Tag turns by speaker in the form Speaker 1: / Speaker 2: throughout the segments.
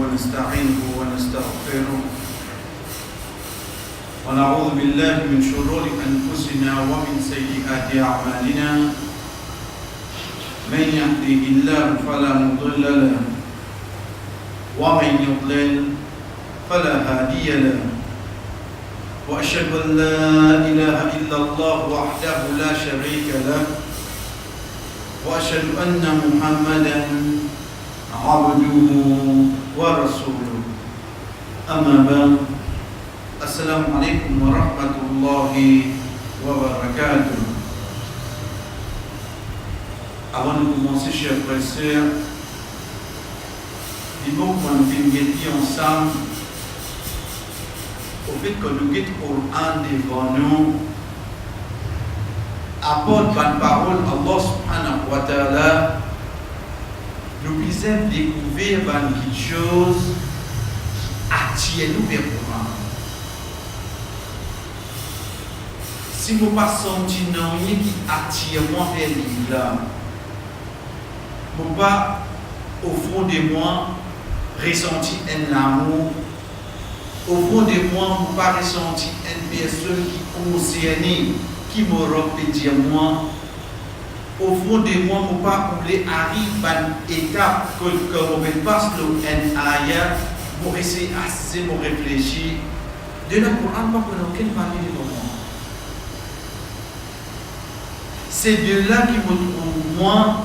Speaker 1: ونستعينه ونستغفره ونعوذ بالله من شرور أنفسنا ومن سيئات أعمالنا من يهده الله فلا مضل له ومن يضلل فلا هادي له وأشهد أن لا إله إلا الله وحده لا شريك له وأشهد أن محمدا عبده ورسوله أما بعد السلام عليكم ورحمة الله وبركاته. Avant de commencer, chers frères et sœurs, dis-moi comment nous finissons ensemble au fait que nous guettons le Coran devant nous, apporte par parole Allah subhanahu wa ta'ala, nous puissions découvrir quelque chose, attirer nous vers le Coran. Si nous ne pas senti non qui attire moi vers l'islam, nous pas au fond de moi ressenti un amour, au fond de moi nous pas ressenti une personne qui concerne, qui m'aura fait dire moi, au fond de moi nous pas voulu arriver à une étape que on passe le un ayat pour essayer assez de réfléchir de le Coran pas pour aucune partie de moi. C'est de là qui me trouve moi,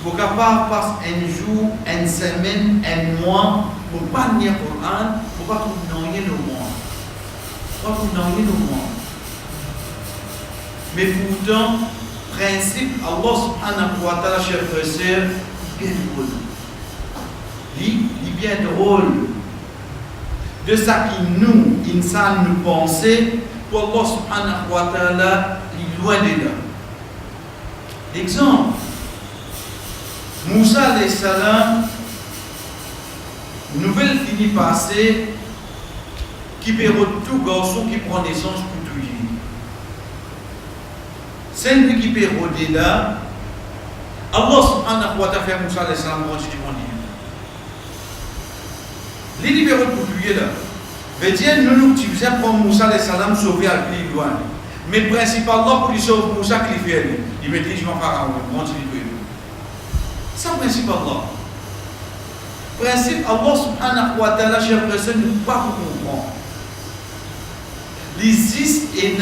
Speaker 1: pour capable passer un jour, une semaine, un mois, pour pas lire le Coran, pour pas trouver rien le mois. Pas trouver rien le mois. Mais pourtant, principe, Allah subhanahu wa ta'ala, chers frères et sœurs, bien drôle. Il est bien drôle. De ça qui nous, insan, nous pensons, pour Allah subhanahu wa ta'ala, il est loin de là. Exemple, Moussa alayhi salam, nouvelle finie passée, qui perd tout garçon qui prend naissance pour tout vivre. Celui qui perd au-delà, Allah subhanahu wa ta'ala fait Moussa alayhi salam pour du monde. Les libéraux pour tout vivre là. Veut dire, nous utilisons pour Moussa alayhi salam sauver à plus loin. Mais principalement pour lui sauver Moussa qui fait. Il maîtrise mon pharaon, continue de c'est le principe Allah. Principe Allah subhanahu wa ta'ala, chers frères, ne peut pas comprendre. L'existe et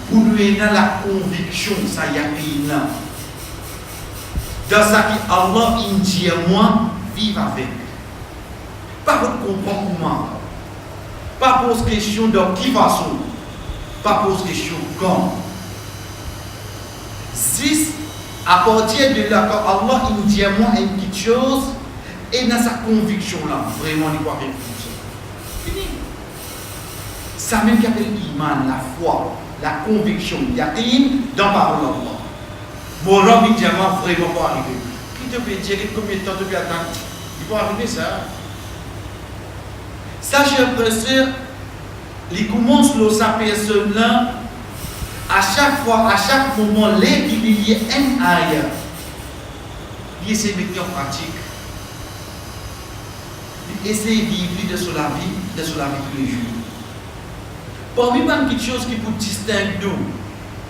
Speaker 1: pour nous la conviction, ça y a rien. Dans ça qui Allah dit moi, vive avec. Pas pour comprendre comment. Pas pour question de qui façon. Pas pour question quand. Si à partir de là, quand Allah il dit à moi une petite chose, et dans sa conviction là, vraiment il croit quelque chose. Fini. Ça même qui appelle l'iman, la foi, la conviction, il y a dans la parole d'Allah. Mon Rabbi il dit à moi vraiment pas arriver. Qui te peut dire combien de temps tu peux attendre? Il peut arriver ça. Ça, chers frères et sœurs, il commence sa personne là. À chaque fois, à chaque moment, qu'il y a un ayat, il essaie de mettre en pratique. Il essaie de vivre de sur la vie tous les jours. Parmi les petites choses qui vous distinguent nous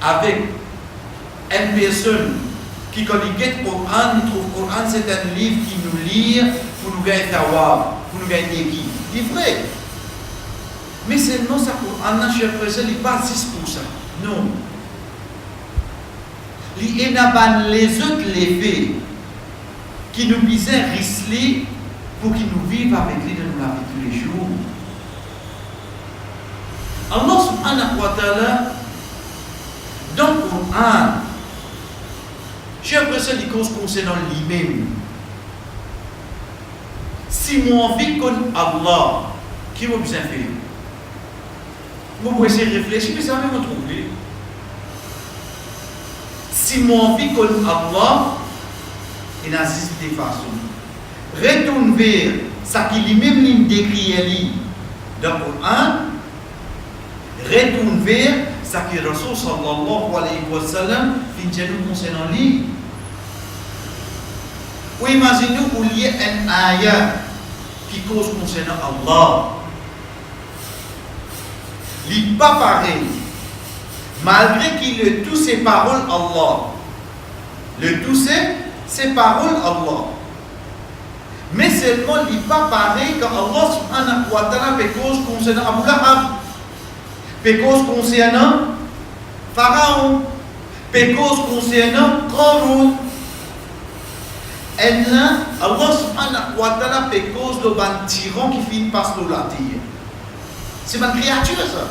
Speaker 1: avec une personne qui, quand il lit le Coran, il trouve que le Coran c'est un livre qui nous lit pour nous gagner tawab, pour nous gagner qui. C'est vrai. Mais seulement ça, le Coran, chers frères, il n'est pas 6 pour ça. Non. Il y a les autres levés qui nous disent risquer pour qu'ils nous vivent avec lui dans la vie tous les jours. Allah subhanahu wa ta'ala, dans le Coran, chers frères, il concernant lui-même. Si moi vie contre Allah, qui m'a besoin de faire? Vous pouvez essayer de réfléchir, mais ça va me trouver. Si mon vie contre Allah, il n'existe de façon. Retourne vers ce qu'il lui-même décrit dans le Coran, retourne vers ce que Rasul sallallahu alayhi wa sallam fait nous concernant lui. Ou imaginez qu'il y a un ayat qui cause concernant Allah. Il n'est pas pareil. Malgré qu'il le tout ses paroles Allah. Le tout ses paroles Allah. Mais seulement il n'est pas pareil quand Allah subhanahu wa ta'ala fait cause concernant Abu Lahab, fait cause concernant Pharaon, fait cause concernant Qarun. Et là, Allah subhanahu wa ta'ala fait cause de ban tyran qui finit par se la dire. C'est ma créature ça.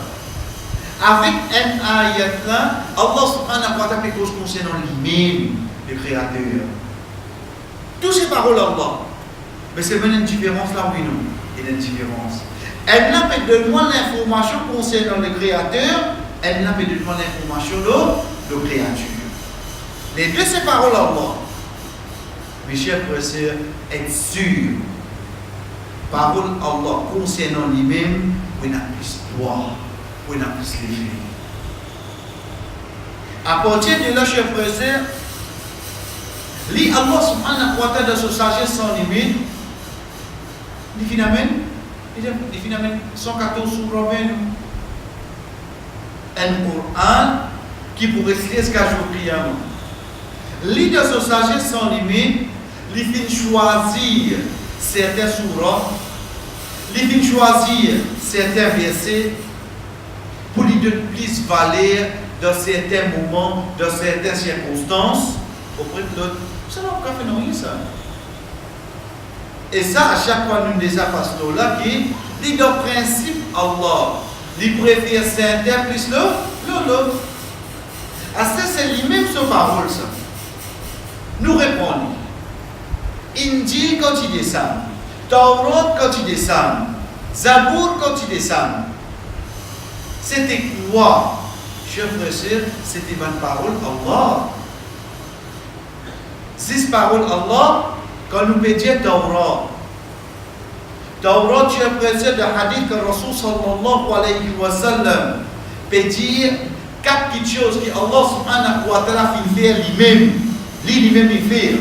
Speaker 1: Avec un ayat là, Allah subhanahu wa ta'ala fait cause concernant lui-même, le créateur. Toutes ces paroles Allah. Mais c'est même une différence là, oui, non. Il y a une différence. Elle n'a pas de moi l'information concernant le créateur, elle n'a pas de moi l'information de la créature. Les deux, c'est paroles Allah. Mes chers frères et sœurs, être sûr, parole Allah concernant lui-même, on a plus droit, on a plus léger. À partir de là, chers frères et sœurs, li Allah subhanahu wa ta'ala de sa sagesse sans limite, il finalement 114 surah un Coran qui pourrait se lire jusqu'à jour qiyamah. Li de sa sagesse sans limite, il fin choisir certains surahs, il fin choisir certains versets pour lui donner plus valeur dans certains moments, dans certaines circonstances auprès de l'autre. Ça n'a pas fait non ça. Et ça, à chaque fois, nous des apostles là qui dit dans le principe Allah, il préfère certains plus l'autre. À ça, c'est lui-même sa parole ça. Nous répondons. Injil quand il descend, Taurat quand il descend, Zabour quand il descend. C'était quoi? Chers frères et sœurs, c'était ma parole Allah. Ces paroles Allah, quand nous peut dire Taurat. Taurat, chers frères et sœurs, de hadith que Rasul sallallahu alayhi wa sallam peut dire 4 petites choses que Allah subhanahu wa ta'ala fait faire lui-même. Lui-même il fait.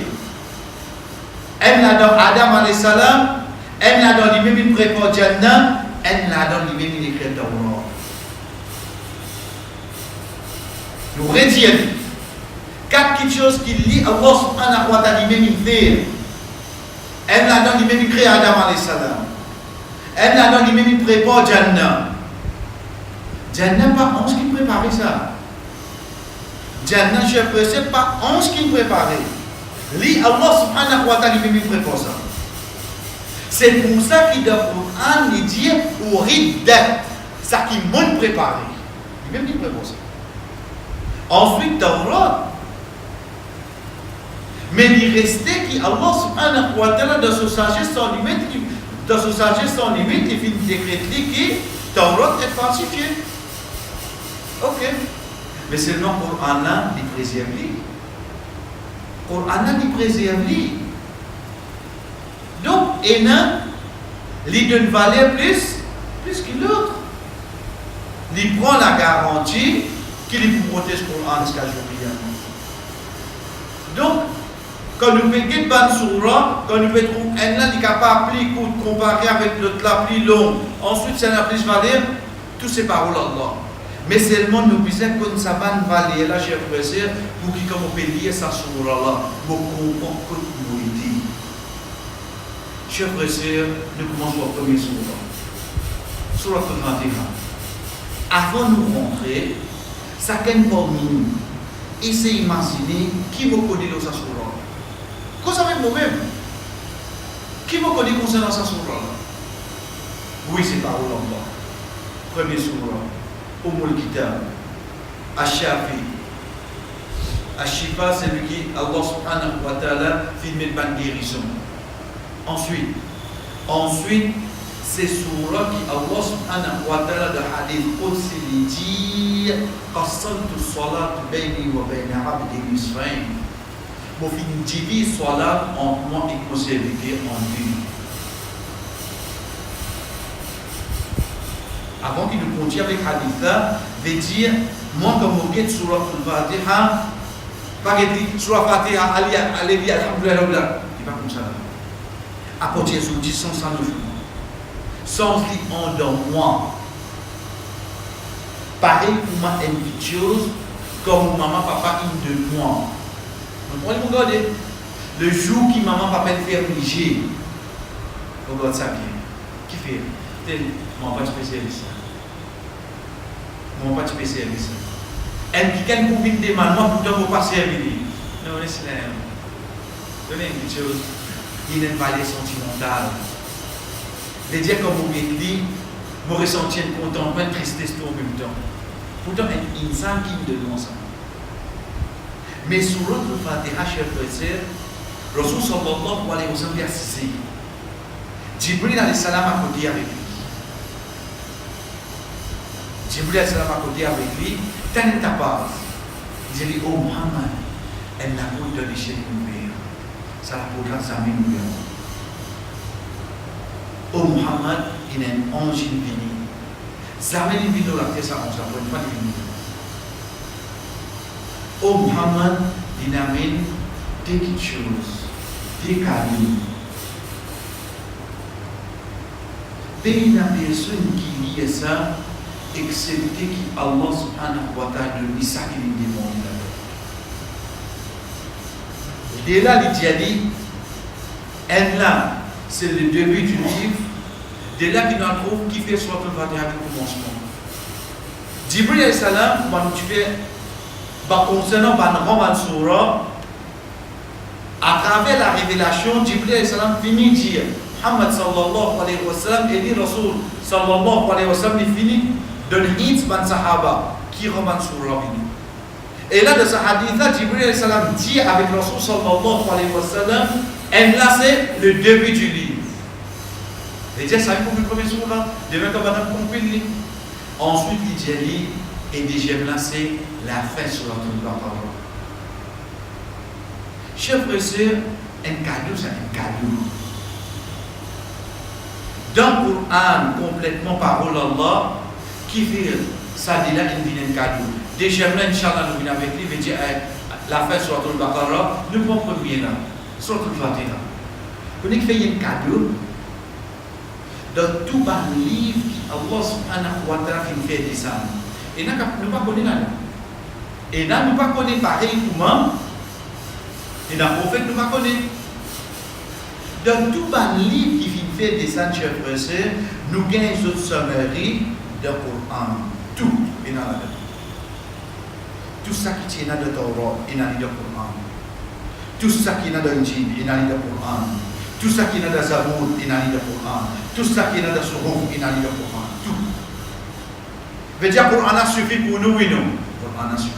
Speaker 1: Elle l'a dans Adam alayhi salam, elle l'a dans lui-même il prépare Jannah, elle l'a dans lui-même il écrit Taurat. Nous retirons 4 petites choses qu'il lit Allah subhanahu wa ta'ala lui-même il fait. Elle l'a dans lui-même il crée Adam alayhi salam. Elle l'a dans lui-même il prépare Jannah. Jannah pas 11 qui préparait ça. Jannah, je ne pas 11 qui préparait. Li Allah subhanahu wa ta'ala lui-même prépare ça. C'est pour ça qu'il dans le Coran il dit ou riddat, ça qui m'a préparé. Lui-même il prépare ça. Ensuite Taurat. Mais il restait qu'Allah subhanahu wa ta'ala dans sa sagesse sans limite, il finit décréter que Taurat est falsifié. Ok. Mais seulement le Coran il préserve lui. Le Coran il préserve lui. Donc, il donne valeur plus que l'autre. Il prend la garantie qu'il protège le Coran jusqu'à jour. Donc, quand nous faisons une surah, quand nous faisons un là, il est capable de comparer avec l'autre là plus long. Ensuite, ça n'a plus valeur, toutes ces paroles Allah. Mais seulement nous puissions qu'on ça va valeur là, chers frères et sœurs, pour qui comme on peut lire sa surah là, pour comprendre que nous dit. Chers frères et sœurs, nous commençons la première surah. Surah al-Fatiha. Avant de nous rentrer, chacun parmi nous essaie d'imaginer qui me connaît dans sa surah. Qu'est-ce que c'est moi-même? Qui me connaît concernant sa surah? Oui, c'est par Allah. Premier surah. Umul Kitab. Ash-Shafi. Ash-Shifa, c'est lui qui, Allah subhanahu wa ta'ala, fait une bonne guérison. Ensuite, c'est surah qui Allah subhanahu wa ta'ala de hadith Qudsi lui dit Qassamtu salat bayni wa bayna abdi nisfayn. Pour finir divise salat entre moi et mon serviteur en deux. Avant qu'il nous continue avec hadith là, veut dire moi comme on dit surah al-Fatiha, pas que surah al-Fatiha alhamdulillah, il pas comme ça. À partir de 10 109 sans li en dans moi. Pareil pour moi, une petite chose, comme maman, papa, une de moi. Donc, on va regarder. Le jour qui maman, papa, fait religieux, regarde ça bien. Qui fait? Moi, pas de spécialiste. Moi, pas de spécialiste. Et qui quelqu'un pour venir demander, moi, pourtant, vous pas servir. Non, laissez-le. Donnez une petite chose. Il y a une vallée sentimentale. De dire comme vous m'avez dit, vous ressentez un contentement, une tristesse tout en même temps. Pourtant, un insan qui me donne ça. Mais sur l'autre Fatiha, chers frères et sœurs, Rasul sallallahu alayhi wa sallam a assisté. Jibril alayhi salam a côté avec lui. Jibril alayhi salam a côté avec lui. Tant il t'a pas. Il dit, oh Muhammad, elle n'a pas de déchet de mourir. Ça la pourra jamais mourir. Oh Muhammad, il est un ange infini. Jamais il vit dans la terre, ça on s'apprend pas divini. Oh Muhammad, il amène des petites choses, des cadeaux. Mais il n'y a personne qui lit ça, excepté qu'Allah subhanahu wa ta'ala lui ça qu'il lui demande. Et là, il dit, là, c'est le début du livre. De là qu'il en trouve qui fait soit le Fatiha avec le commencement. Jibril alayhi salam, quand tu fais, concernant Roman Surah, à travers la révélation, Jibril alayhi salam finit de dire Muhammad sallallahu alayhi wa sallam et dit Rasul sallallahu alayhi wa sallam, il finit de l'hits ban sahaba qui Roman Surah. Et là, de ce hadith-là, Jibril alayhi salam dit avec Rasul sallallahu alayhi wa sallam, et là c'est le début du livre. Et Dieu ça pour le premier jour là, demain comme madame compris. Ensuite il dit et déjà là c'est la fin sur la parole. Chers frères et sœurs, un cadeau c'est un cadeau. Dans le Coran complètement parole Allah qui fait ça dit là il dit un cadeau. Déjà là Inch'Allah nous venons avec lui veut dire la fin sur la Baqarah nous prenons premier là sur le Fatiha. Vous n'avez fait un cadeau. Dans tout le livre Allah subhanahu wa ta'ala qui fait descendre. Et là, nous ne connaissons pas. Et là, nous ne connaissons pas pareil comment. Et dans le prophète, nous ne connaissons pas. Dans tout le livre qui fait descendre, chers frères et sœurs, nous gagnons une sommerie de Coran. Tout est dans la Bible. Tout ça qui est dans le Torah est dans le Coran. Tout ça qui est dans l'Injil est dans le Coran. Tout ça qui est dans la Zabour est dans le Coran. Tout ça qui est dans le Suhuf est dans le Coran. Tout. Veut dire que le Coran a suffi pour nous, oui, non. Le Coran a suffi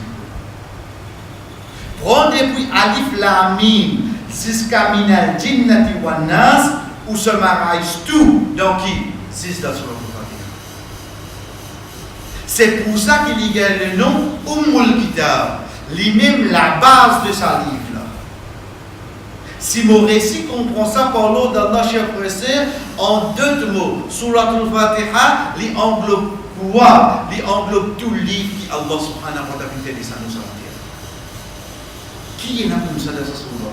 Speaker 1: pour nous. Prends depuis Alif Lam Mim jusqu'à Minal Jinnati Wan Nas où se marise tout. Donc qui? C'est dans le Coran. C'est pour ça qu'il y a le nom Ummul Kitab, lui-même la base de sa livre. Si mon récit comprend ça par l'eau d'Allah, chers frères et sœurs, en deux mots, Surat al-Fatiha, il englobe quoi? Il englobe tout le livre qui Allah subhanahu wa ta'ala fait descendre sur la terre. Qui est là comme ça dans sa surah?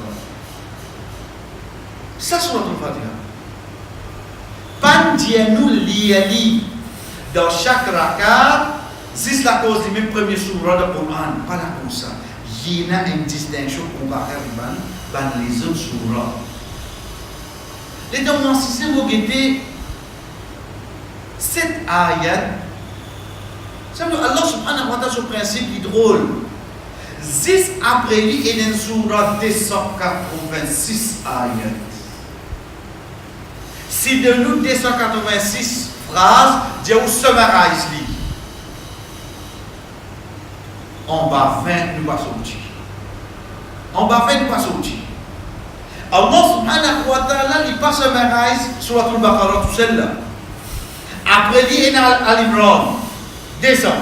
Speaker 1: Ça, Surat al-Fatiha. Pandianou liali dans chaque rakat, c'est la cause du même premier surah de Coran, pas la cause ça. Il y a une distinction comparée dans les autres surahs. Les demandes, si vous regardez cette ayat, Allah subhanahu wa ta'ala, ce principe est drôle. Juste après lui, il y a une surah 286 ayat. Si de nous 286 phrases, Dieu summarise lui. En bas 20, nous passons au-dessus. En bas 20, nous passons au-dessus. Allah subhanahu wa ta'ala, il passe un summarise sur la Baqarah, tout celle-là. Après, il y a Al-Imran, descend.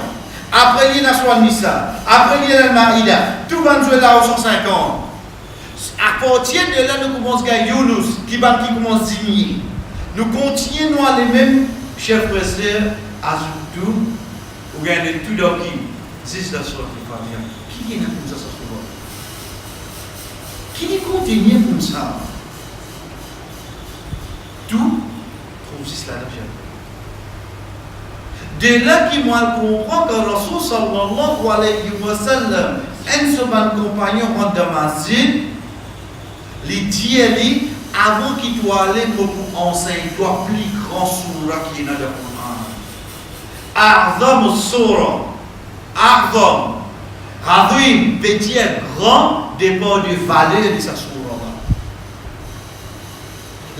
Speaker 1: Après, il y a sur Nisa. Après, il y a Al-Ma'ida. Tout va nous là au 150. À partir de là, nous commençons à Yunus, qui commence à diminuer. Nous continuons à les mêmes, chers frères et sœurs, à tout, ou gagner tout dans qui? C'est la sourate al-Fatiha. Qui est là comme ça, ça se voit? Qui est contenu comme ça? Tout trouve consiste là-dedans. De là qui moi comprend que Rasul sallallahu alayhi wa sallam, un seul compagnon en Damascus, les dit avant qu'il doit aller pour enseigner, doit plus grand surah qui est dans le Coran. A'zam surah, A'zam, Azim veut dire grand dépend de valeur de sa surah.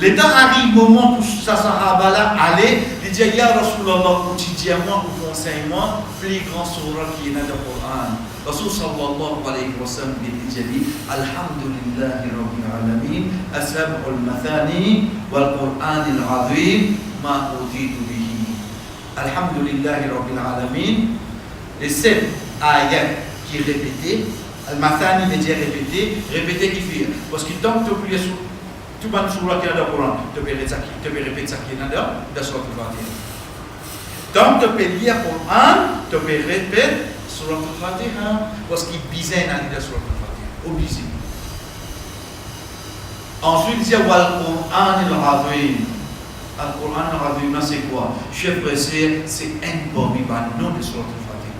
Speaker 1: Le temps arrive le moment pour sa sahaba là aller, il dit ya Rasulallah quotidiennement ou conseillement plus grand surah qui est dans le Coran. Rasul sallallahu alayhi wa sallam dit alhamdulillahi rabbil alamin ashabul mathani wal Qur'anil azim ma utitu bihi. Alhamdulillahi rabbil alamin. Les 7 ayats qui répétaient, al-mathani veut dire répéter qui fait. Parce que tant que tu pries sur tout le monde surah qui est dans le Coran, tu peux répéter ça qui est dans le surah al-Fatiha. Tant que tu peux lire le Coran, tu peux répéter surah al-Fatiha, parce qu'il bisait dans le surah al-Fatiha. Obligé. Ensuite, il dit wal Qur'an al-Azim. Al-Qur'an al-Azim, c'est quoi? Chef frère, c'est un parmi les noms de surah al-Fatiha.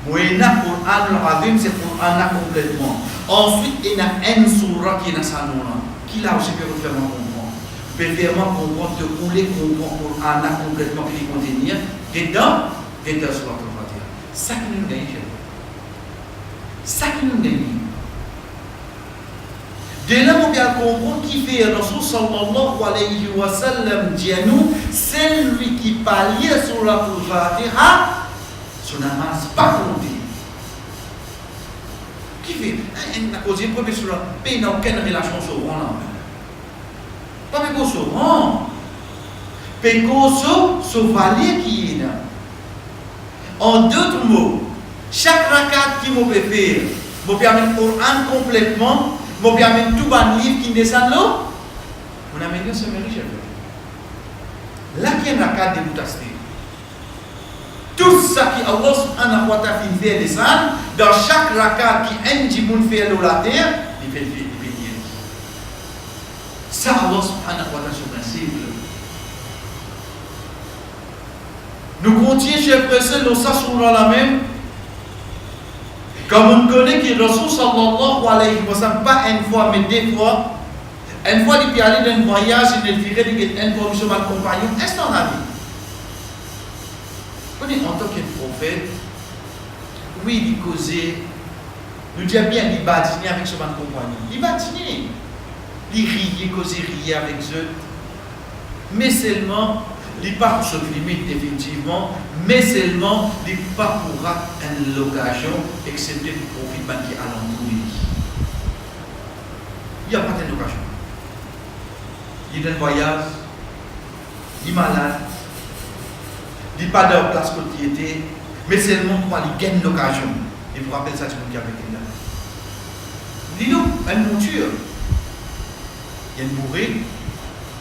Speaker 1: Moïna Qur'an al-Azim, c'est Qur'an complètement. Ensuite, il y a un surah qui est dans sa nom. Qui l'a aussi peut faire comprendre? Peut faire comprendre de couler comprendre Qur'an complètement qui contient dedans surah al-Fatiha. Ça qui nous gagne. Ça qui nous gagne. De là, on bien comprendre qui fait Rasul sallallahu alayhi wa sallam dit à nous, celui qui parle sur la Fatiha, son namaz pas compté. Qui fait un cause premier sur la paix n'a aucune relation sur le rang. Pas de cause sur le rang. Mais cause sur le valier qui est là. En d'autres mots, chaque rakat qui m'a fait faire, m'a permis le Coran complètement. Mon bien même tout un livre qui descend là, on a mis ce mérite. Là qui est la carte de l'outasté. Tout ça qui Allah subhanahu wa ta'ala fait descendre, dans chaque rakat qui est moun fait dans la terre, il fait dire. Ça Allah subhanahu wa ta'ala sur principe. Nous continuons chez Pressel dans ça sur la même. Comme on connaît que Rasul sallallahu alayhi wa sallam, pas une fois, mais 2 fois, une fois il peut aller dans un voyage, il dirait qu'il y a une information de compagnon, est-ce qu'on a vu? On est en tant que prophète, oui, il causait, nous disons bien, il badine avec son compagnon. Il badine, il riait, causait, riait avec eux, mais seulement, il pas pour se limite définitivement, mais seulement il pas pour une location, excepté pour profit qui est à l'entour. Il n'y a pas de location. Il est en voyage, il est malade, il n'est pas dans la place qu'il était, mais seulement pour il gagne l'occasion. Et vous rappelez ça, tu me dis avec lui là. Dis-nous, une monture, il y a une bourrée.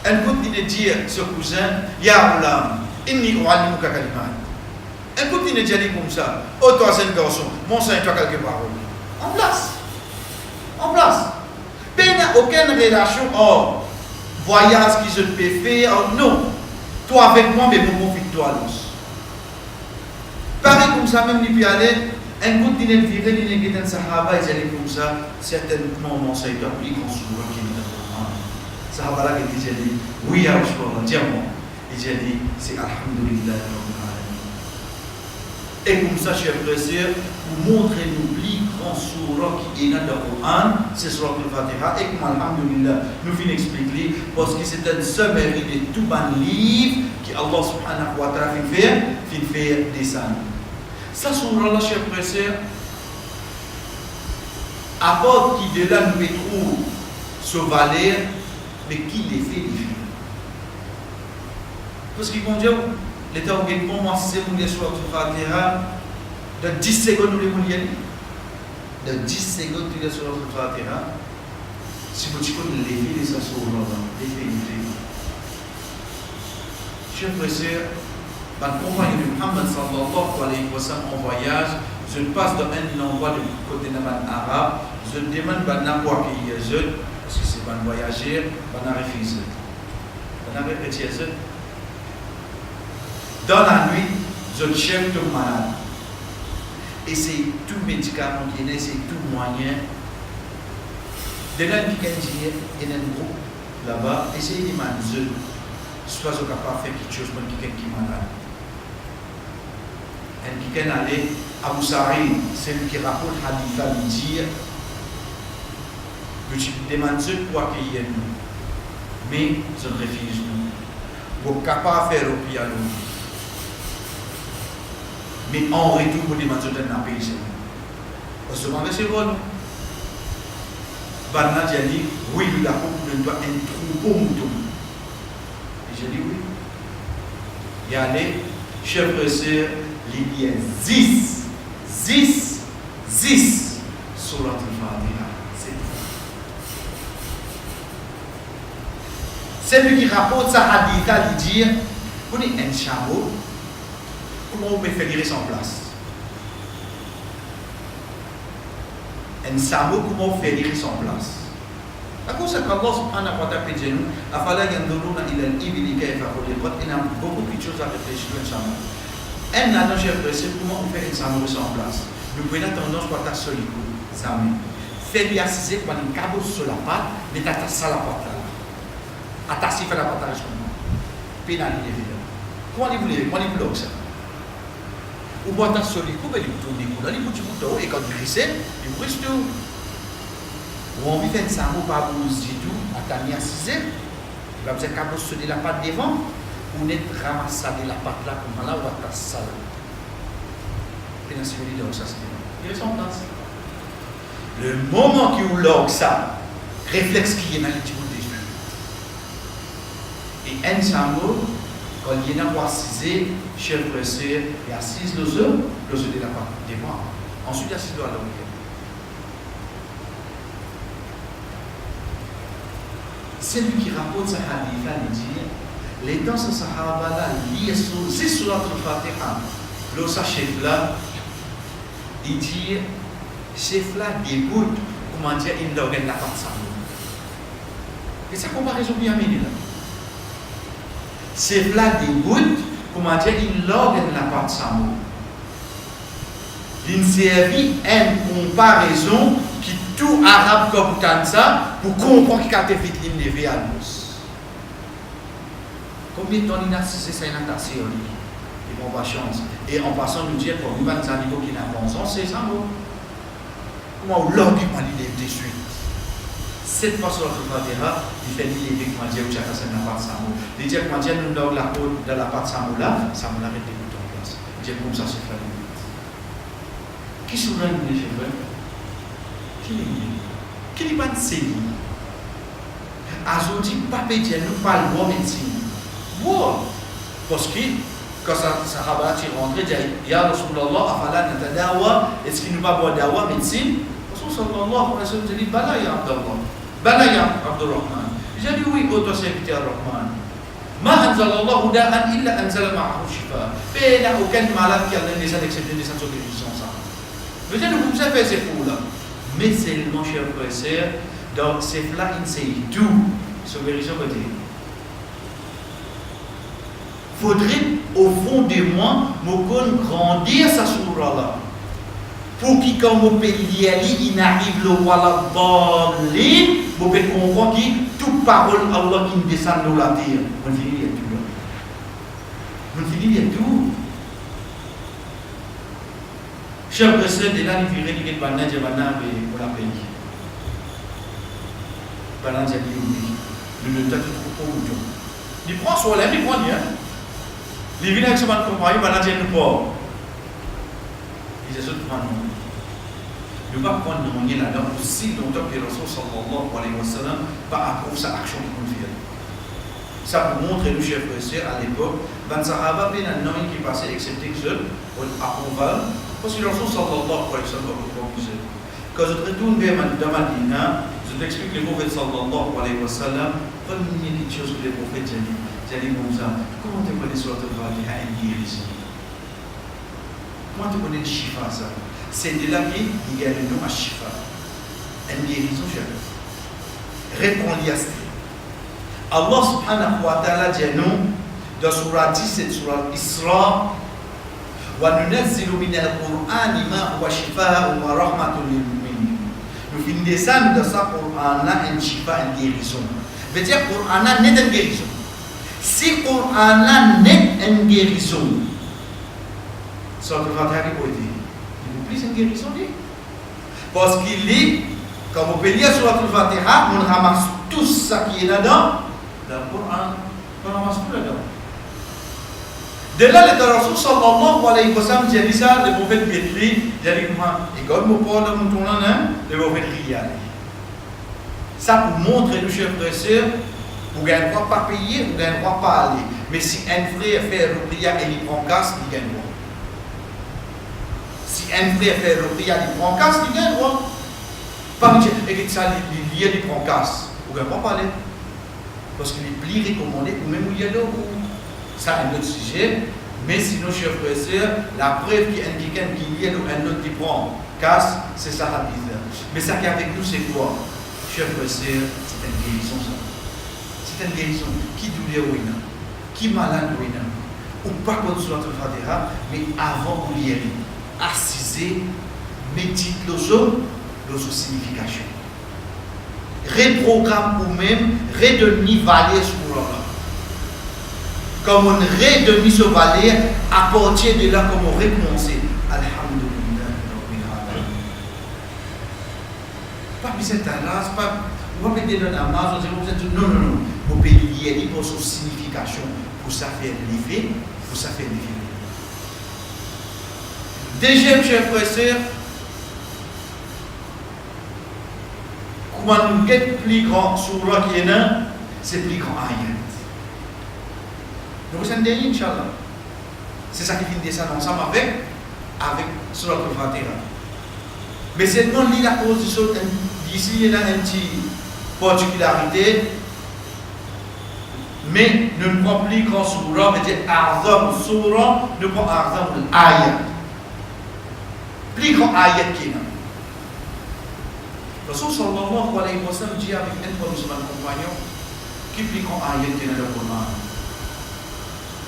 Speaker 1: Elle continue de dire ce cousin, Ya Ulam, inni u'allimuka kalimat. Elle continue de dire comme ça, oh toi c'est un garçon, mon sein toi quelques paroles. En place. En place. Il n'y a aucune relation, oh, voyage qui se peut faire, oh, non. Toi avec moi, mais mon profite toi là. Pareil comme ça, même il peut aller, elle continue de vivre, il y a des sahaba, ils allaient comme ça, certainement mon sein toi plus grand souvent qui est dans le Coran. Sahaba là qui dit oui ya Rasulullah, dis-moi. Il dit c'est alhamdulillah rabbil alamin. Et comme ça, chers frères et sœurs, pour montrer nous plus grand surah qui est dans le Coran, c'est surah al-Fatiha. Et comme alhamdulillah, nous finissons d'expliquer parce que c'est un sommaire de tout un livre que Allah subhanahu wa ta'ala fait faire descendre. Ça surah là, chers frères et sœurs, à part qui de là nous retrouvons ce valeur, mais qui les fait différents. Parce qu'ils vont dire, l'État a commencé à sur la Fatiha, dans 10 secondes, nous les voulons dans 10 secondes, nous les sur la Fatiha. Si vous dites que les filles, les sont sur les filles. Chers frères et sœurs, ma compagne de Muhammad sallallahu alayhi wa sallam en voyage, je passe dans un endroit du côté de l'arabe, je demande à n'importe qui est parce que c'est un voyageur, on a refusé. On avait petit dans la nuit, je chef tombe malade. Et c'est tout médicament qui est, c'est tout moyen. De là, il y a un groupe là-bas, essayez de manger. Soit vous capable de faire quelque chose pour quelqu'un qui est malade. Et quelqu'un allait à Moussari, celui qui rapporte Hadifa lui dire, je demande ce pour accueillir nous. Mais je refuse nous. Vous êtes capable de faire au piano. Mais en retour, vous demandez de faire un pays. Parce que vous avez ce rôle. Banna dit, oui, nous avons un troupeau mouton. Et j'ai dit oui. Il y a les chefs et sœurs, il y a 10 sur notre Fatiha. C'est celui qui rapporte sa haditha, il dit, vous avez un chameau, comment on peut faire virer son place? Un chameau, comment on fait virer son place? À cause de Allah subhanahu wa ta'ala dit, afala yanduruna ila al-ibili kayfa khuliqat, il y a beaucoup de choses à réfléchir sur un chameau. Un an, j'ai apprécié comment on fait un chameau sans place. Nous prenons tendance pour ta solico, jamais. Fais-lui assiser quand il cabot sur la patte, mais t'as ça la patte là. Attaché fait la patte comme moi. Pénalité évidemment. Comment il bloque ça? Ou bien ta solico, ben il tourne les coups, il bouge tout et quand il glisse, il brise tout. Ou on vit faire un chameau par bouger tout, à ta mis assisé, il va faire cabot sur la patte devant. On est ramassé la patte là, comme là, on va tasser ça là. Et dans ce milieu, ça se fait. Il est en place. Le moment qui vous log ça, réflexe qui est dans les petits bouts des yeux. Et un chameau, quand il y a un assisé, chef pressé, il assise le œuf de la patte devant. Ensuite, il assise le à l'autre. Celui qui rapporte sa hadith, il dit, les temps ce sahaba là liés sur ces surat al-Fatiha. Le chef là, il dit, chef là dégoûte, comment dire, il l'organe la part ça. Et ça comparaison bien menée là. Chef là dégoûte, comment dire, il l'organe la part ça. Il servi une comparaison qui tout arabe comme ça pour comprendre qu'il a fait vite levé à nous. Combien de temps il a assisté ça une natation? Et on va chance. Et en passant, nous dire pour nous, un niveau qui n'a pas bon sens, c'est ça, non? Comment on l'a dit, il est de suite. Cette fois-ci, il fait l'idée que Dieu a fait la part de Samo. Il dit que Dieu nous donne la côte de la part de Samo là, Samo l'arrête de mettre en place. Dieu comme ça se fait. Qui souverain les cheveux? Qui n'est pas de série? Azoti, pas pédier, nous pas le bon médecine. Wow. Parce que quand ça Sahaba est rentré, il dit Ya Rasulallah, afala natadawa, est-ce qu'il nous va boire dawa médecine? Rasul sallallahu alayhi wa sallam dit Bala ya Abdallah, Bala ya Abdurrahman. J'ai dit oui, au toi serviteur Rahman. Ma anzalallahu da'an illa anzala ma'ahu shifa. Mais il n'y a aucun malade qui a donné des accepté des sanctions de sans ça. Vous dites, vous savez, c'est fou là. Mais c'est mon cher professeur, donc c'est là qu'il sait tout. Sur vérification côté. Faudrait au fond de moi me grandir sa sourate là pour qu'il quand me il n'arrive le wala balin me peut comprendre que toute parole Allah qui me descend dans la terre on finit tout là on finit tout cher président de là il virait qu'il est banane pour la pays banane j'ai dit le temps tout trop mouton il prend sur l'air il prend bien. Les villes avec ce man compagnie, maintenant j'ai une port. Ils essaient de prendre nous. Nous ne pouvons pas prendre nous là-dedans aussi longtemps que le Rasul sallallahu alayhi wa sallam va approuver sa action qui convient. Ça pour montrer nous, chers frères à l'époque, dans Sahaba, il y a un nom qui passait, excepté que je approuve, parce que le Rasul sallallahu alayhi wa sallam va proposer. Quand je retourne vers Madina, je t'explique le prophète sallallahu alayhi wa sallam, première chose que le prophète a dit. Jadi Moussa, comment tu connais sur le Fatiha et guérison? Comment tu connais le Shifa ça? C'est de là qu'il y a le nom à Shifa. Une guérison, chef. Réponds-y à ce Allah subhanahu wa ta'ala dit nous dans surah 17, surah Isra, وَنُنَزِّلُ مِنَ الْقُرْآنِ مَا هُوَ شِفَاءٌ وَرَحْمَةٌ لِلْمُؤْمِنِينَ. Nous finissons dans ça Coran une shifa, une guérison. Veut dire Coran n'est une guérison. Si Coran n'est une guérison, ça va faire quoi dire? Il vous plaît une guérison dit? Parce qu'il est, comme on peut lire sur la Fatiha, on ramasse tout ça qui est là-dedans. Dans le Coran, on ramasse tout là-dedans. De là, le Rasul sallallahu alayhi wa sallam dit ça, le prophète Bétri, il dit comment? Et comme mon père de mon tournant, le prophète Riyad. Ça pour montrer le chef de sœur, vous n'avez pas payer, vous n'avez pas aller. Mais si un frère fait le prière et il prend casse, il gagne droit. Si un frère fait le prière et il prend casse, il gagne droit. Pas dire, et que ça, il prend casse, vous n'avez pas parler. Parce qu'il est plus recommandé, ou même il y a d'autres. Ça, c'est un autre sujet. Mais sinon, chers frères et sœurs, la preuve qui indique qu'il y a un autre qui prend casse, c'est ça hadith. Mais ça qui est avec nous, c'est quoi? Chers frères et sœurs, c'est une guérison, ça. C'est une guérison. Qui douleur ou non? Qui malade ou non? Ou pas contre soit le Fatiha, mais avant de lire, assisez, méditez le signification. Reprogramme ou même, redonnez valeur sur l'homme. Comme on redonne ce valeur, à partir de là, comme on recommence. Alhamdulillah, Rabbil Alamin. Pas besoin d'Allah, pas. On va mettre dans la main, non, non, non. Vous pouvez lier pour son signification, pour ça faire l'effet, pour ça faire l'effet. Deuxième, chers frères et sœurs, comment nous get plus grand surah qui est là, c'est plus grand ayat. Donc c'est un dernier, Inch'Allah. C'est ça qui finit descendre ensemble avec Surat al-Fatiha. Mais c'est non lié à cause de ce d'ici, il y a une petite particularité. Mais ne prend plus grand surah, mais dire A'zam surah, ne prend A'zam ayat. Plus grand ayat qui est là. Rasul sallallahu alayhi wa sallam dit avec un de ses compagnons qui plus grand ayat qui est dans le Coran.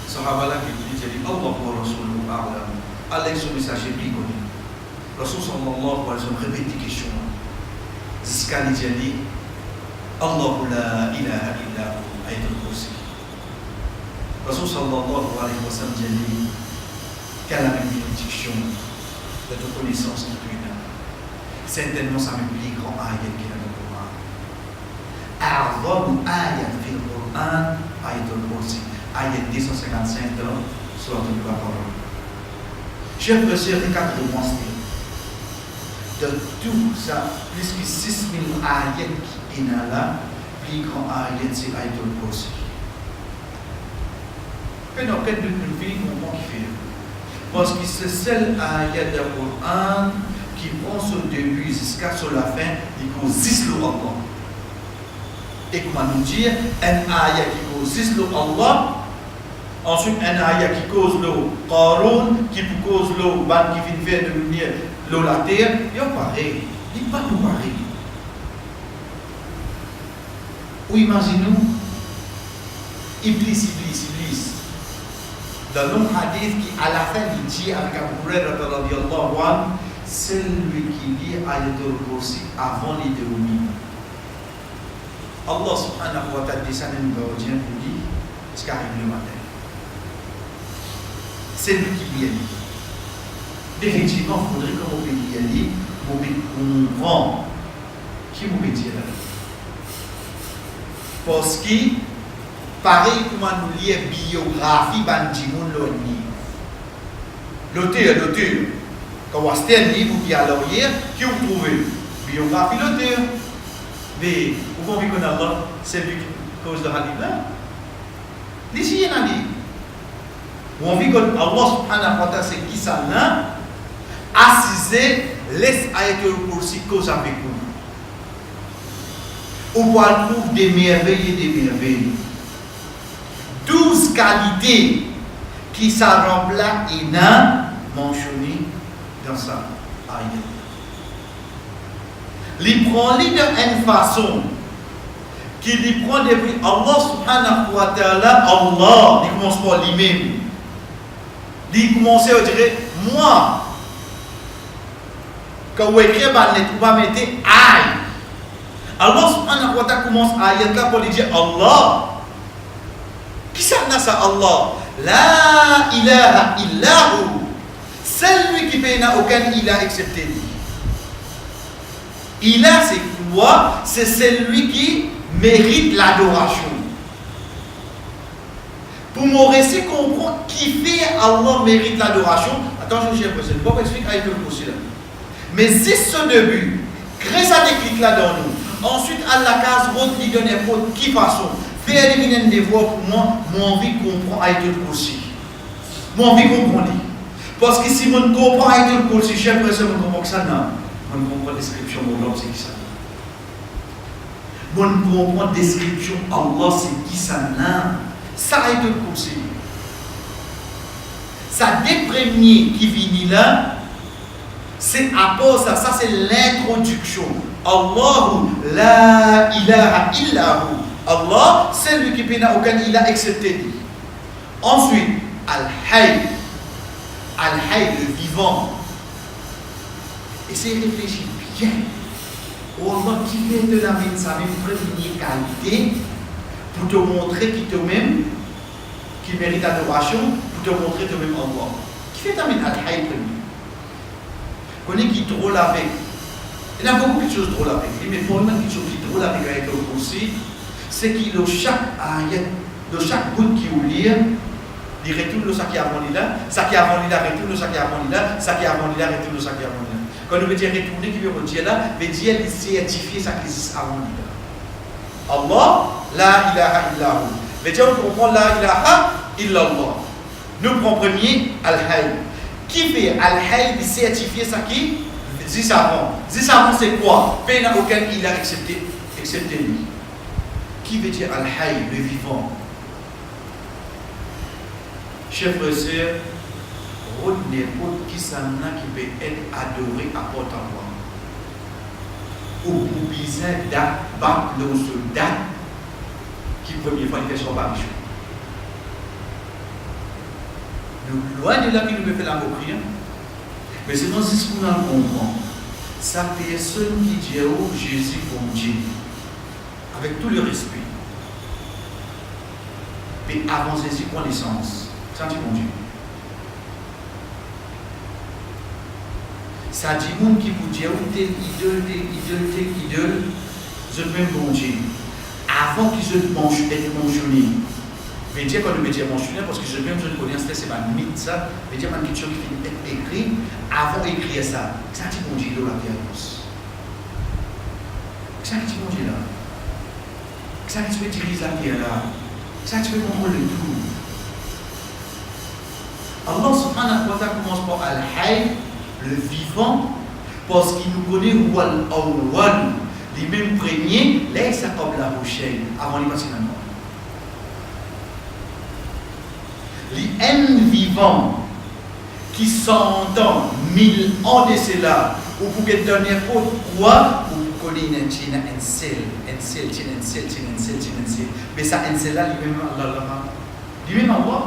Speaker 1: Sahabat qui dit Allah wa Rasulullah a'lam. Allah son message est plus connu. Rasul sallallahu alayhi wa sallam répète des questions. Jusqu'à il dit Allah la ilaha illa hu ayatul kursi. Rasul sallallahu alayhi wa sallam dit quelle est la bénédiction de ta connaissance de Dieu. Certainement ça me plus grand ayat qui est dans le Coran. A'zam ayat fil Coran ayatul kursi. Ayat 255 dans Surat al-Baqarah. Chers frères et sœurs, regardez le monstre. De tout ça, plus que 6000 ayats qui sont là, plus grand ayat c'est Ayat al-Kursi. Que dans quel but nous vivons, comment qui fait? Parce que c'est seul ayat du Coran qui prend son début jusqu'à la fin, il consiste le Allah. Et comment nous dire, un ayat qui consiste le Allah. Ensuite, un ayat qui cause l'eau, Qarun, qui cause l'eau, ban qui vient faire de lumière, l'eau la terre, il est pareil. Il n'est pas tout pareil. Ou imaginez-nous, Iblis. Dans l'homme hadith qui, à la fin, il dit avec Abu Hurairah radiyallahu anhu, celui qui lit Ayatul Kursi avant les dormir. Allah subhanahu wa ta'ala descend un gardien pour dire ce qui arrive le matin. C'est lui qui lit. Effectivement, il faudrait qu'on puisse y aller pour comprendre qui vous dit là. Parce que, pareil comme nous lisons biographie Bandimoun Loni. L'auteur, quand vous avez un livre qui est à l'arrière, qui vous trouvez? Biographie l'auteur. Mais vous pouvez connaître, c'est lui qui cause de hadith là. D'ici, il y a un livre. On vit que Allah subhanahu wa ta'ala c'est qui ça là, assisé, laisse ayatul kursi cause avec vous. On va trouver des merveilles et des merveilles. 12 qualités qui ça remplace et n'a mentionné dans sa ayat. Les prend-les d'une façon qui lui prend des prix. Allah subhanahu wa ta'ala, Allah, il commence par lui-même. Il commence à dire, moi, quand vous écrivez, vous va mettre aïe. Allah subhanahu wa ta'ala commence à ayat là pour lui dire Allah. Qui ça n'a ça Allah? La ilaha illahu. Celui qui paye n'a aucun ilah excepté lui. Ilah c'est quoi? C'est celui qui mérite l'adoration. Pour mon récit comprendre qui fait Allah mérite l'adoration. Attention, j'ai l'impression, je ne vais pas expliquer avec le coursier là. Mais si ce début, crée ça déclic là dans nous. Ensuite, Allah case, votre lui donne pour qui façon. Faire éliminer des voix pour moi, mon envie comprend avec le coursier. Mon envie comprend lui. Parce que si on comprend avec le coursier, j'ai l'impression que je comprends que ça non. On comprend la description de Allah, c'est qui ça. On comprend la description Allah, c'est qui ça non. Ça a été le conseil. Ça des premiers qui viennent là, c'est à part ça, ça c'est l'introduction. Allahu la ilaha illahu. Allah, c'est lui qui n'a aucun ilah excepté lui. Ensuite, Al-Hayy. Al-Hayy, le vivant. Essayez de réfléchir bien. Allah qui vient te la mettre sa même première qualité pour te montrer qui toi-même, qui mérite adoration, pour te montrer toi-même Allah. Qui fait t'amener Al-Hayy premier? Connais qui drôle avec. Il y a beaucoup de choses drôles avec lui, mais pour moi, quelque chose qui drôle avec le aussi, c'est qu'il a chaque ayat, de chaque bout qu'il veut lire, il retourne le sac qui avant là, ça qui avant là, retourne le sac qui avant là, ça qui avant là, retourne le sac qui avant là. Quand on veut dire retourner, qui veut dire là, veut dire il certifier ça qui existe avant là. Allah, la ilaha illahu. Veut dire on comprend la ilaha illallah. Nous prenons premier Al-Hayy. Qui fait Al-Hayy de certifier ça qui dit avant. Dit avant c'est quoi? Paix n'a aucun ilah excepté lui. Qui veut dire Al-Hayy, le vivant? Chers frères et sœurs, n'importe qui s'en a qui peut être adoré à porte à moi. Ou pour besoin d'abattre le soldat qui première fois il fait son barbichon. Nous, loin de là qui nous peut faire la moquerie, mais c'est dans ce qu'on a comprend. Sa personne qui dit oh Jésus bon Dieu, avec tout le respect, mais avant Jésus connaissance, ça dit bon Dieu. Ça dit monde qui vous dit oh tel idole, je même bon Dieu. Avant qu'ils se être mentionné. Je vais dire quand je vais dire mentionné, parce que je même je ne connais pas, c'est ma mythe ça. Je vais dire une question qui finit d'être écrite, avant d'écrire ça. Ça dit bon Dieu là, Pierre. Ça dit bon Dieu là. Ça dit tu veux diriger la terre là. Ça tu veux contrôler le tout. Allah subhanahu wa ta'ala commence par Al-Hayy, le vivant, parce qu'il nous connaît Wal-Awwal, les mêmes premiers, là ça comme la rochelle, avant les passer dans le monde. Les haines vivants qui s'entendent 1000 ans de cela, ou pour que donner pourquoi, ou pour connaître un seul, mais ça un seul là, lui-même Allah.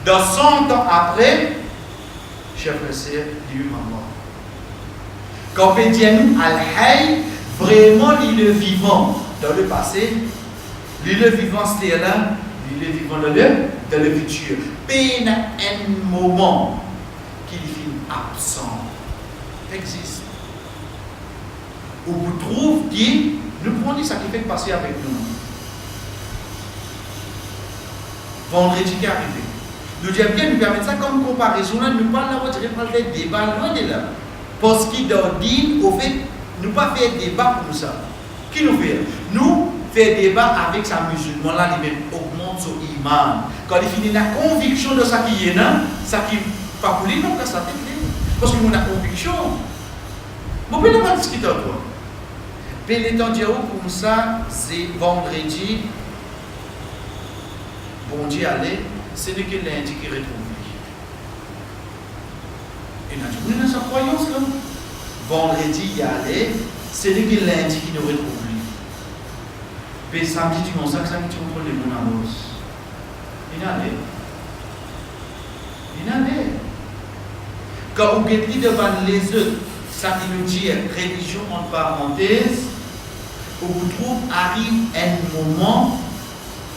Speaker 1: Dans 100 ans après, chers frères et sœurs, lui-même Allah. Quand on dit Al-Hayy, vraiment il est vivant dans le passé, il est vivant c'était là, il est vivant dans le futur. Peine un moment qu'il est absent, existe. Où vous trouvez qui nous prenons ça qui fait passer avec nous. Vendredi qui est arrivé. Nous disons bien, nous permettons ça comme comparaison, nous ne parlons pas de débat loin de là. Parce qu'il doit dire, au fait, nous ne pas faire débat pour ça. Qui nous fait? Nous faire débat avec sa musulman, là, il augmente son iman. Quand il finit la conviction de ça qui est là, ça qui n'est pas pour lui, non, ça tête. Parce que nous avons la conviction. Vous ne pouvez pas discuter avec toi. Puis les temps dire pour ça, c'est vendredi. Bon Dieu, allez, c'est que lundi qui retrouve. Et nous avons sa croyance là. Vendredi, il y allait, c'est que lundi qui nous retrouve. Mais samedi, tu consacs, samedi, tu contrôles les monanos. Il y en a. Il y en a. Quand vous êtes devant les autres, ça qui nous dit religion entre parenthèses, où vous trouvez, arrive un moment,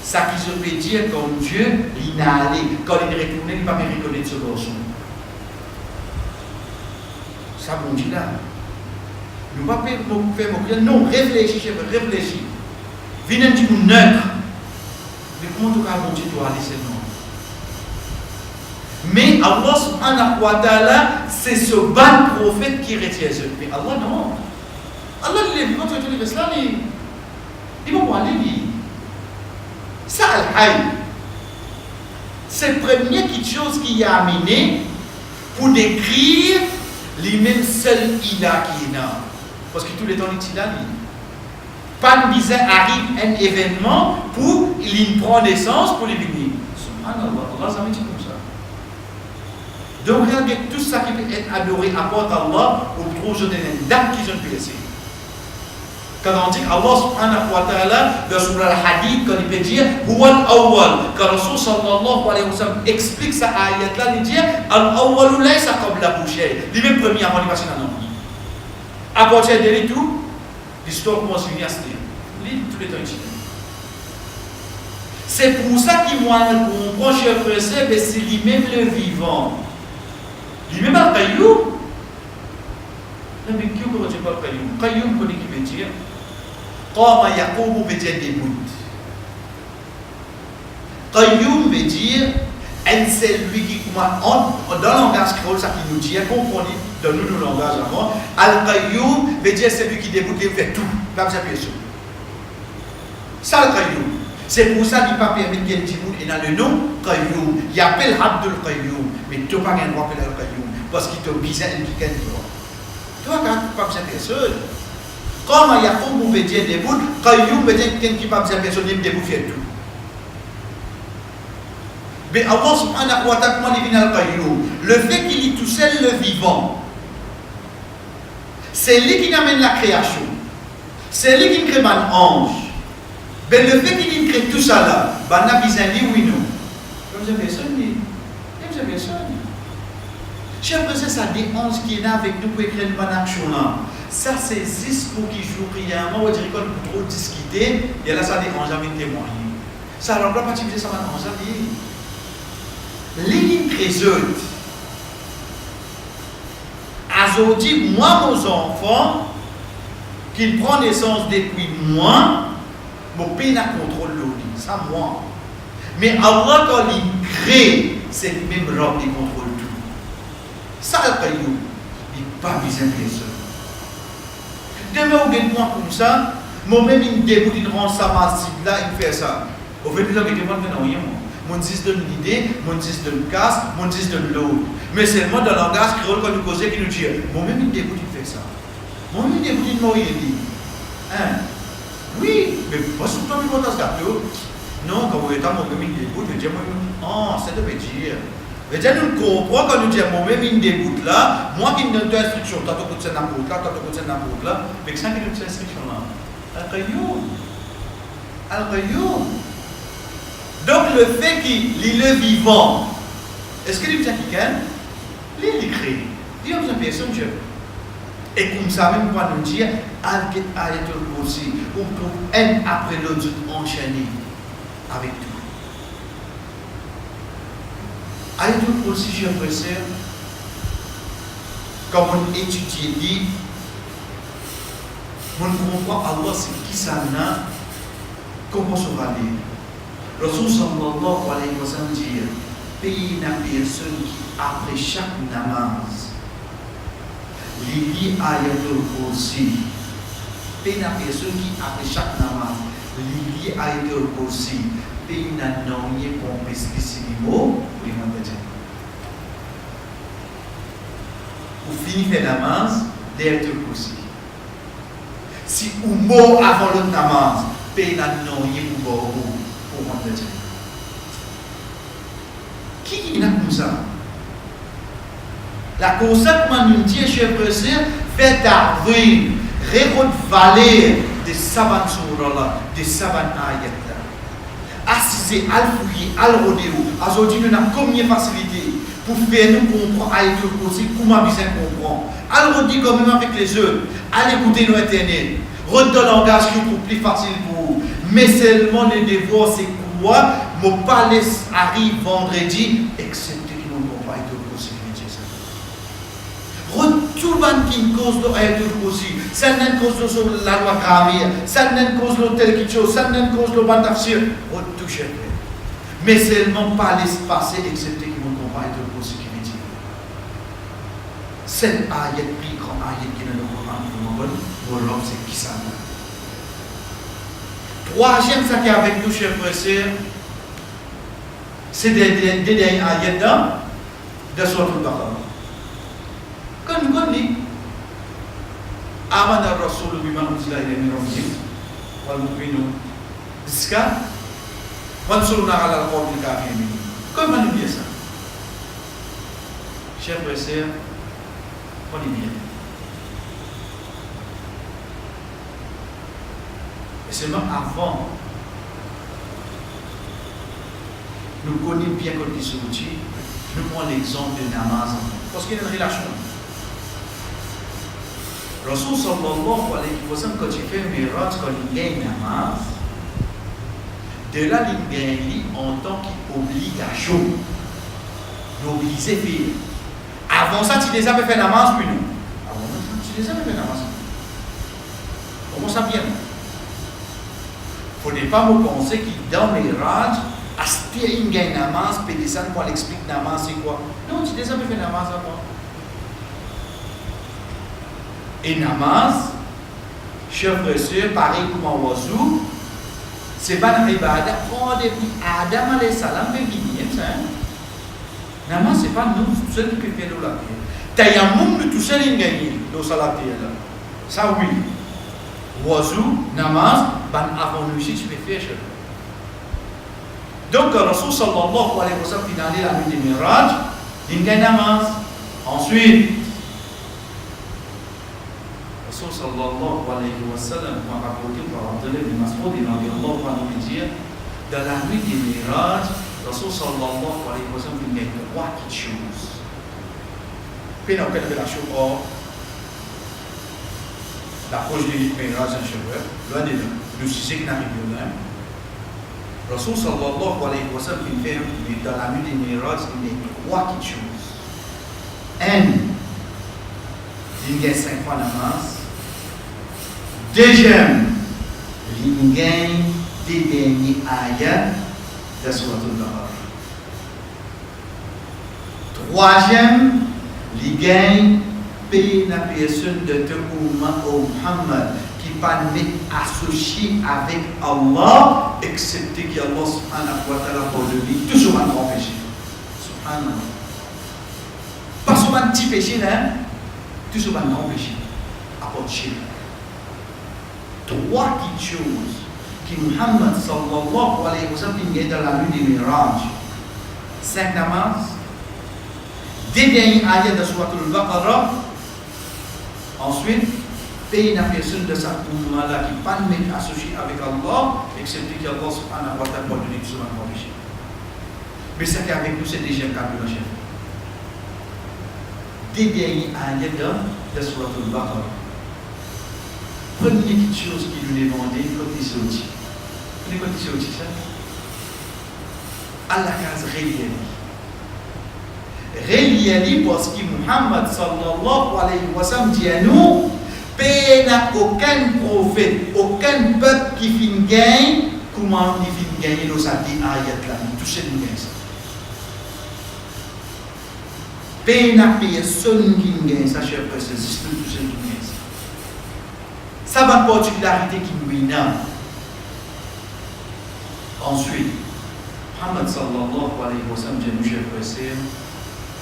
Speaker 1: ça qui se peut dire comme Dieu, il n'a allé. Quand il est retourné, il ne va pas reconnaître ce garçon. Ça, bon dit là. Nous ne pouvons pas faire mon non, réfléchis, chef, réfléchis. Venez un petit peu neutre. Mais comment tu vas bon Dieu doit aller, c'est non. Mais Allah subhanahu wa ta'ala, c'est ce ban prophète qui retient ce. Mais Allah non. Allah il est vivant, tu vas dire cela, il va pas aller. Ça, al-hayy. C'est la première chose qui a amené pour décrire les mêmes seuls Ila qui est là. Parce que tous les temps, il est là. Pas de bizarre arrive un événement pour il prend naissance pour les venir. Subhanallah, Allah ça me dit comme ça. Donc regardez tout ça qui peut être adoré à part Allah, ou trop je donne une date qui je ne peux laisser. Quand on dit Allah subhanahu wa ta'ala dans surah al-Hadid, quand il peut dire Huwa al-awwal, quand Rasul sallallahu alayhi wa sallam explique sa ayat là, il dit Al-awwalu laysa qablahu shay. Il est premier avant de passer dans le monde. À partir de tout, l'histoire commence à venir à se dire. Tous les temps ici. C'est pour ça qu'il moi comprend, cher frère, c'est lui-même le vivant. Lui-même al-Qayyum. Mais qui ne connaît pas al-Qayyum? Qayyum connaît qui veut dire Qama yaqumu veut dire debout. Qayyum veut dire c'est lui qui dans le langage créole, ça qui nous dit, comprenez dans nous langage avant, al-Qayyum veut dire c'est lui qui debout et fait tout. Comme ça, bien sûr. Ça al-Qayyum. C'est pour ça qu'il n'a pas permis qu'il y ait un petit bout et dans le nom Qayyum. Il appelle Abdul Qayyum, mais tu n'as pas le droit d'appeler al-Qayyum parce qu'il te bizarre et qu'il y a un droit. Tu vois, quand pas besoin de personne. Comme Yacoub veut dire debout, Qayyum veut dire quelqu'un qui n'a pas besoin de personne, il debout fait tout. Mais Allah subhanahu wa ta'ala, comment il vient al-Qayyum? Le fait qu'il est tout seul le vivant, c'est lui qui amène la création. C'est lui qui crée un ange. Mais le fait qu'il crée tout ça là, ben n'a besoin de oui non. Comme ça personne dit. Comme ça personne. Cher frère, ça dérange qui est là avec nous pour écrire une bonne action là. Ça c'est juste pour qui joue rien. Moi on dirait qu'on peut trop discuter et là ça dérange avec témoigner. Ça alors pas utiliser ça maintenant, ça dit. Les créateurs. Aujourd'hui, moi mes enfants qui prennent naissance depuis moi. Mon pays n'a contrôle l'eau, ça moi. Mais Allah, quand il crée, c'est le même robe qui contrôle tout. Ça, le Qayyum, il n'est pas besoin de ça. Demain, on gagne moi comme ça, moi-même, il me déboute, il rend ça massif là, il fait ça. Au fait, nous avons été moi, non, rien. Mon dis donne l'idée, mon dis donne le casse, mon dis donne l'eau. Mais seulement dans le langage créole, quand nous causons, qui nous dit, moi-même, il me déboute, il fait ça. Moi-même, il me déboute, il m'a dit. Hein? Oui, mais pas sur le temps du montage gâteau. Non, quand vous êtes à mon même il dégoûte, vous dites, oh, c'est de dire. Vous dites, nous comprenons quand nous disons, mon même il dégoûte là, moi qui me donne deux instructions, t'as ton coup de scène n'importe là, t'as ton coup de scène n'importe là, mais que ça qui donne ces instructions là. Al-Qayyum. Al-Qayyum. Donc le fait qu'il est le vivant, est-ce qu'il est bien quelqu'un? Il est créé. Il y a besoin de personne, Dieu. Et comme ça, même pour nous dire, Al-Qit Ayatul Kursi, on trouve un après l'autre enchaîné avec tout. Ayatul Kursi, chers frères et sœurs, comme on étudie, dit, on comprend Allah, c'est qui ça n'a, comment ça va aller. Rasul sallallahu alayhi wa sallam dit, pays n'a personne qui, après chaque namaz, Lili Ayatul Kursi. Pays n'a personne qui, après chaque namaz, Lili Ayatul Kursi. Pays n'a nommé pour spécifier les mots pour les mots. Pour finir le namaz, l'Ayatul Kursi. Si ou mot avant le namaz, pays n'a nommé pour mots. Qui n'a comme ça? La concept nous dit, chers frères, fait d'avril, récolte valeur des savants sur là, des savants ayat là. Assisé, al fouiller, al rodéo. Aujourd'hui, nous avons combien de facilité pour faire nous comprendre ayat aussi, comment bien comprendre. Al rodéo quand même avec les yeux, al écouter nos internet. Redonne le langage qui est plus facile pour vous. Mais seulement les devoirs, c'est quoi? Mon palais arrive vendredi, excepté qu'ils n'ont pas été possibilité. Retourne qui cause de être aussi. Ça n'est cause de la loi grammaire, ça n'est cause de tel quelque chose, ça n'est cause de l'obantafsir. Retouche. Mais seulement pas l'espace, excepté qu'ils n'ont pas été possibilité. Cette ayat plus grand ayat qui est dans le Coran, pour l'homme, c'est qui ça? Troisième, ça qui est avec nous, chers frères et sœurs, c'est des derniers ayats de Sourate Al-Baqarah. Quand nous dit Amana ar-Rasul bima unzila ilayhi min rabbih wal mu'minun jusqu'à wansurna 'ala al-qawmi al-kafirin. Comment nous dit ça? Chers frères et sœurs, prenez bien. Et seulement avant, nous connaissons bien quand il s'outil, nous prenons l'exemple de namaz, parce qu'il y a une relation. Rasul sallallahu alayhi wa sallam, quand il fait un miracle, quand il gagne namaz, de là, il gagne en tant qu'obligation. L'obliger à faire. Avant ça, tu les avais fait namaz, puis non. Avant ça, tu les avais fait namaz. Comment ça vient? Il ne faut pas me penser que dans mes rages, aspire une gagne namaz, puis descendre pour l'expliquer namaz, c'est quoi? Non, tu les avais fait namaz avant. Et namaz, chers frères et sœurs, pareil comme un oiseau, c'est pas une ibadah. Oh, depuis Adam alayhi salam, namaz, c'est pas nous tout seul qui peut faire la prière. Tayammum, nous tout seul, il gagne dans la prière. Ça, oui. Oiseau, namaz, avant nous ici, tu peux faire chez nous. Donc, Rasul sallallahu alayhi wa sallam, finalé la nuit du Miraj, il gagne namaz. Ensuite, Rasul sallallahu alayhi wa sallam, m'a rapporté par Abdullah ibn Mas'ud, il a dit dans la nuit du Miraj, Rasul sallallahu alayhi wa sallam, il gagne trois choses. Puis, dans quelle relation? L'approche du Miraj en cheveux, loin de nous, le sujet qui n'arrive pas. Rasul sallallahu alayhi wa sallam, il fait dans la nuit du Miraj, il gagne trois choses. Un, il gagne 5 fois namaz. Deuxième, il gagne des derniers ayats de Sourate Al-Baqarah. Troisième, il gagne paix la personne de Muhammad qui ne pas associé avec Allah, excepté qu'Allah subhanahu wa ta'ala pour lui toujours un grand péché. Subhanallah. Pas seulement un petit péché, toujours un grand péché. Apporter. Trois petites choses qui Muhammad sallallahu alayhi wa sallam gagne dans la nuit du Miraj. 5 namaz. Des derniers ayats de Sourate Al-Baqarah. Ensuite, payer la personne de sa Ummah qui n'est pas associée avec Allah, excepté qu'Allah subhanahu wa ta'ala pour donner tout ce qu'on péché. Mais ce qui est avec nous, c'est déjà le cas de la chef. Des derniers ayats de Sourate Al-Baqarah. Première petite chose qui nous est demandée, quand il sortit. Vous connaissez quand il sortit ça? À la case réelle. Réel parce que Muhammad sallallahu alayhi wa sallam dit à nous, il n'y a aucun prophète, aucun peuple qui finit gagner, comment il finit gagner dans sa vie ayat là, tout ce qui gagne ça. Il n'y a personne qui gagne ça, cher frère, c'est juste tout ce qui gagne ça. Ça va une particularité qui nous est. Ensuite, Muhammad sallallahu alayhi wa sallam dit à nous, cher frère,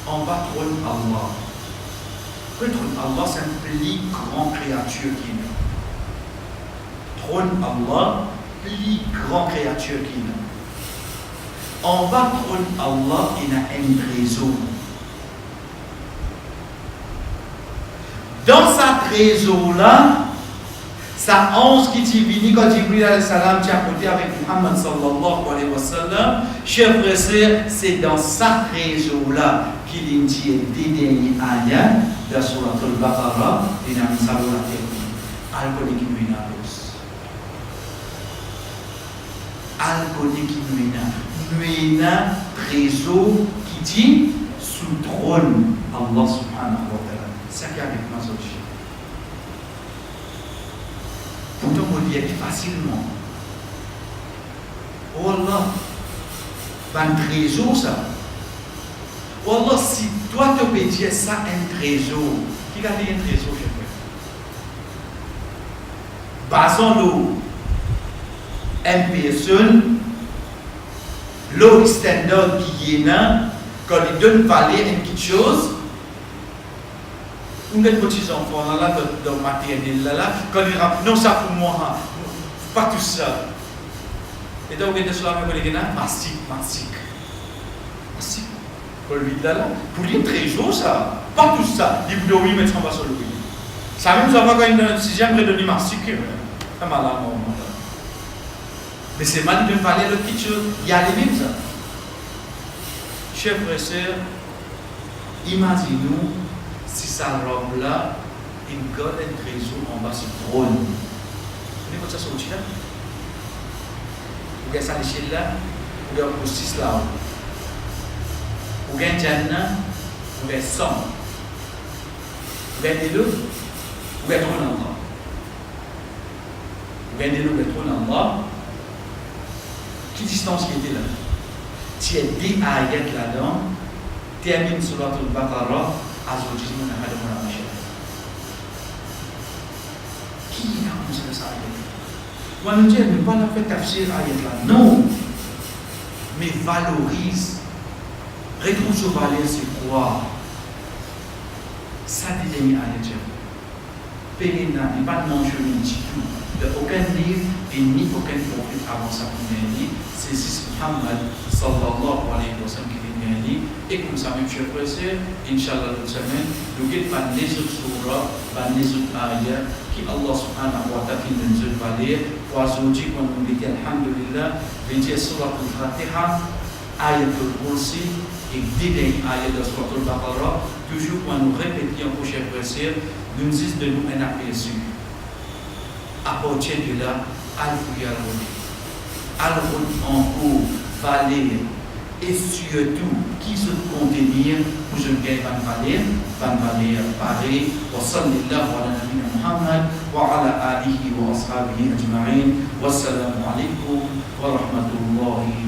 Speaker 1: on va trône Allah. Allah, c'est une plus grande créature qui nous. Trône Allah, plus grande créature qui nous. On va trône Allah, il a un trésor. Dans ce trésor-là, Sa ange qui t'y vini quand Jibril alayhi salam t'a côté avec Muhammad sallallahu alayhi wa sallam, chers frères et sœurs, c'est dans sa réseau-là qu'il dit des derniers ayats de Surat al-Baqarah et dans sa relative. Al-Qur'an qui nous est Al-Qur'an qui nous est réseau qui dit sous trône Allah subhanahu wa ta'ala. C'est ça qui est avec moi aujourd'hui. Pourtant, on dit facilement. Oh Allah, un trésor ça. Oh Allah, si toi tu peux dire ça un trésor, qui a dit un trésor, je crois. Basons-nous, une personne, l'eau standard qui est là, quand il donne valeur à quelque chose, on a des petits enfants là, dans le matériel là, quand ils racontent, non, ça pour moi, pas tout ça. Et donc, on est sur la même chose, mastic. Pour lui là, pour lui, trésor ça, pas tout ça. Il dit, oui, mais ça va sur le oui. Ça même, ça va quand une sixième redonner mastic, c'est malade, mais c'est mal de parler de petites choses, il y a les mêmes ça. Chers frères et sœurs, imaginez-nous si sa robe-là, il garde un trésor en bas sur le trône. Vous voyez ça sur le là? Vous voyez ça à l'échelle là? Vous voyez un justice là? Vous voyez un Jannah? Vous voyez 100? Vous voyez des loups? Vous voyez trône en bas? Vous voyez des loups, vous voyez trône en bas? Quelle distance qui était là? Tu as des ayats là-dedans, termine sur Surat al-Baqarah. Qui a commencé ça? Moi, je ne dis pas la fait tafsir ayat là. Non. Mais valorise. Retrouve ce valeur, c'est quoi? Ça dit des ayat. Pénina, il n'y a pas de mentionné du tout. De aucun livre et ni aucun prophète avant sa première vie. C'est Muhammad sallallahu alayhi wa sallam qui vient dit. Et comme ça, même chers frères et sœurs, Inch'Allah, cette semaine, nous avons les autres surahs, les autres ayats, qui Allah subhanahu wa ta'ala nous a parlé. Pour aujourd'hui, quand nous dit Alhamdulillah, nous dit Surat al-Fatiha, Ayatul Kursi, et des ayats de Surat al-Baqarah, toujours quand nous répétons, chers frères et sœurs, nous disons de nous un aperçu. À partir de là, al-Fouya al-Roud en cours, valer, et surtout, qui se contenir pour je gagne van valer pareil, wa sallallahu ala nabina Muhammad, wa ala alihi wa ashabihi ajma'in, wa assalamu alaikum wa rahmatullahi